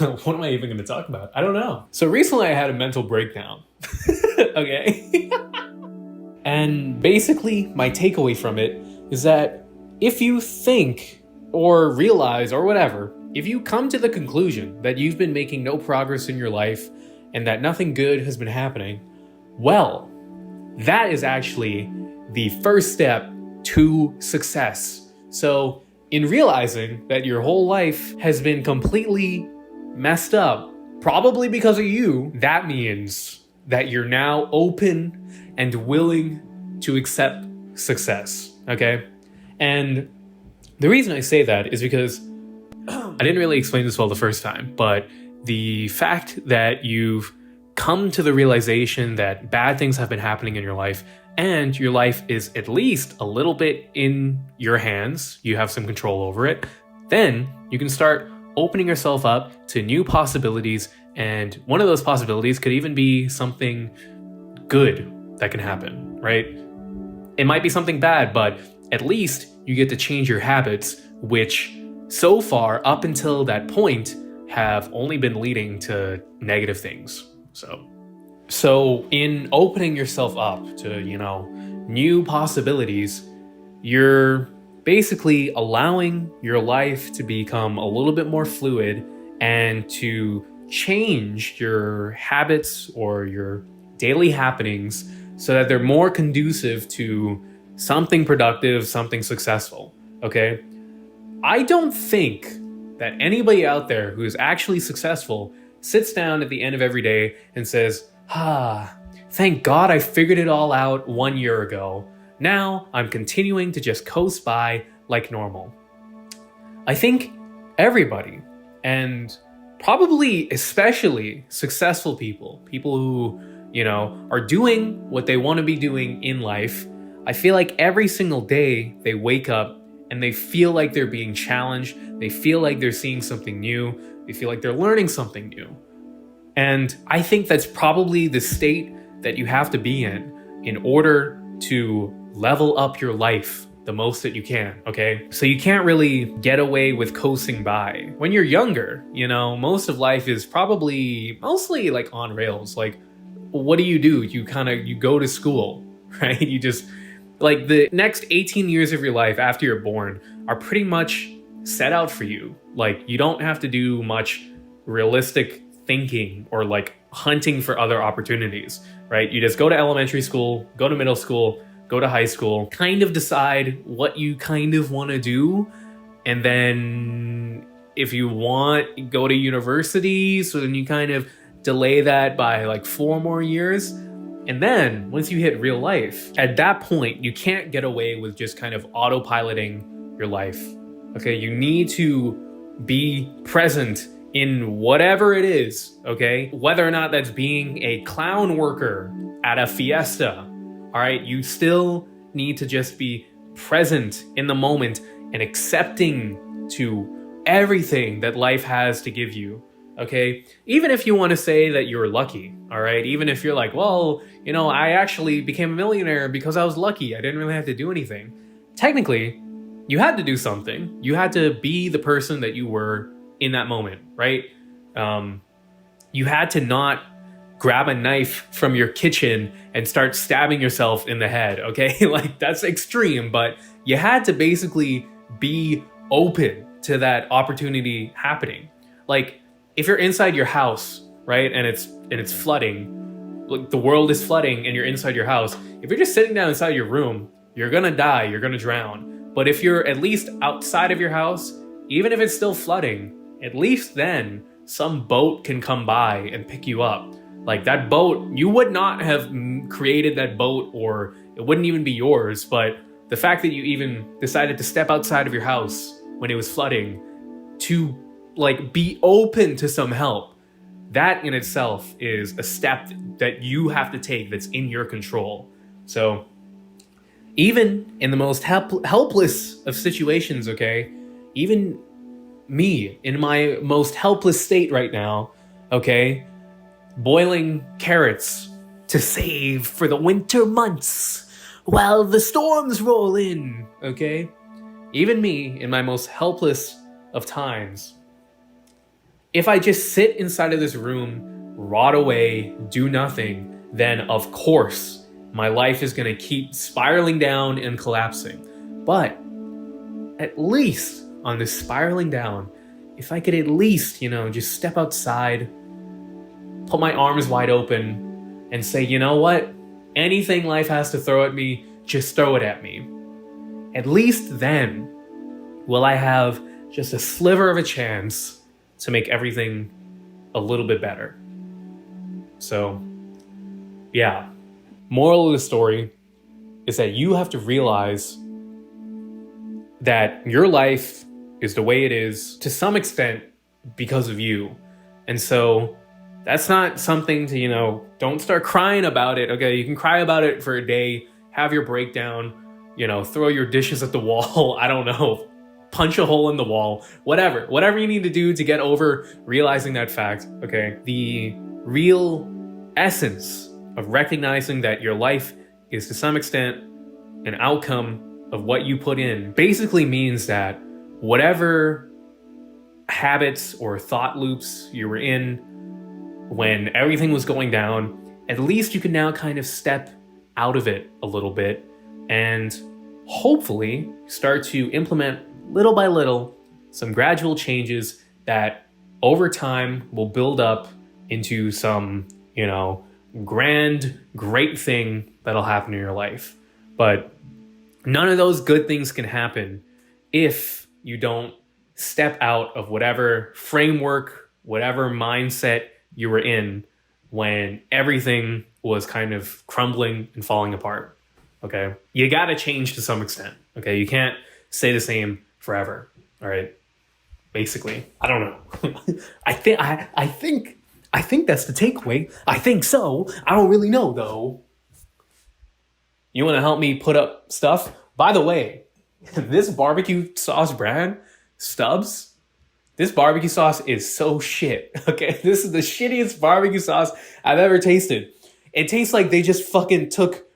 What am I even going to talk about? I don't know. So recently I had a mental breakdown. Okay. And basically my takeaway from it is that if you think or realize or whatever, if you come to the conclusion that you've been making no progress in your life and that nothing good has been happening, well, that is actually the first step to success. So in realizing that your whole life has been completely messed up, probably because of you, that means that you're now open and willing to accept success, okay? And the reason I say that is because I didn't really explain this well the first time, but the fact that you've come to the realization that bad things have been happening in your life and your life is at least a little bit in your hands, you have some control over it, then you can start opening yourself up to new possibilities. And one of those possibilities could even be something good that can happen, right? It might be something bad, but at least you get to change your habits, which so far, up until that point, have only been leading to negative things. So in opening yourself up to, new possibilities, you're basically allowing your life to become a little bit more fluid and to change your habits or your daily happenings so that they're more conducive to something productive, something successful, okay? I don't think that anybody out there who is actually successful sits down at the end of every day and says, thank God I figured it all out 1 year ago. Now I'm continuing to just coast by like normal. I think everybody, and probably especially successful people who, are doing what they want to be doing in life, I feel like every single day they wake up and they feel like they're being challenged. They feel like they're seeing something new. They feel like they're learning something new. And I think that's probably the state that you have to be in order to level up your life the most that you can, okay? So you can't really get away with coasting by. When you're younger, most of life is probably mostly like on rails. Like, what do? You go to school, right? You just, like, the next 18 years of your life after you're born are pretty much set out for you. Like, you don't have to do much realistic thinking or like hunting for other opportunities, right? You just go to elementary school, go to middle school, go to high school, kind of decide what you kind of want to do. And then if you want, go to university. So then you kind of delay that by like 4 more years. And then once you hit real life, at that point, you can't get away with just kind of autopiloting your life. Okay, you need to be present in whatever it is, okay? Whether or not that's being a clown worker at a fiesta, all right? You still need to just be present in the moment and accepting to everything that life has to give you, okay? Even if you want to say that you're lucky, all right? Even if you're like, well, I actually became a millionaire because I was lucky. I didn't really have to do anything. Technically, you had to do something. You had to be the person that you were in that moment, right? You had to not grab a knife from your kitchen and start stabbing yourself in the head, okay? Like, that's extreme, but you had to basically be open to that opportunity happening. Like, if you're inside your house, right, and it's flooding, like the world is flooding and you're inside your house, if you're just sitting down inside your room, you're gonna die, you're gonna drown. But if you're at least outside of your house, even if it's still flooding, at least then some boat can come by and pick you up. Like, that boat, you would not have created that boat, or it wouldn't even be yours. But the fact that you even decided to step outside of your house when it was flooding to like be open to some help, that in itself is a step that you have to take that's in your control. So even in the most helpless of situations, okay, even me in my most helpless state right now, okay, boiling carrots to save for the winter months while the storms roll in, okay? Even me in my most helpless of times, If I just sit inside of this room, rot away, do nothing, then of course my life is going to keep spiraling down and collapsing. But at least on this spiraling down, if I could at least, just step outside, put my arms wide open and say, you know what? Anything life has to throw at me, just throw it at me. At least then will I have just a sliver of a chance to make everything a little bit better. So, yeah. Moral of the story is that you have to realize that your life is the way it is to some extent because of you. And so that's not something to, don't start crying about it. Okay, you can cry about it for a day, have your breakdown, throw your dishes at the wall. I don't know, punch a hole in the wall, whatever you need to do to get over realizing that fact. Okay, the real essence of recognizing that your life is to some extent an outcome of what you put in basically means that whatever habits or thought loops you were in when everything was going down, at least you can now kind of step out of it a little bit and hopefully start to implement little by little some gradual changes that over time will build up into some, grand, great thing that'll happen in your life. But none of those good things can happen if you don't step out of whatever framework, whatever mindset you were in when everything was kind of crumbling and falling apart. Okay? You got to change to some extent. Okay? You can't stay the same forever. All right? Basically. I don't know. I think that's the takeaway. I think so. I don't really know though. You want to help me put up stuff? By the way, this barbecue sauce brand, Stubbs, this barbecue sauce is so shit. Okay, this is the shittiest barbecue sauce I've ever tasted. It tastes like they just fucking took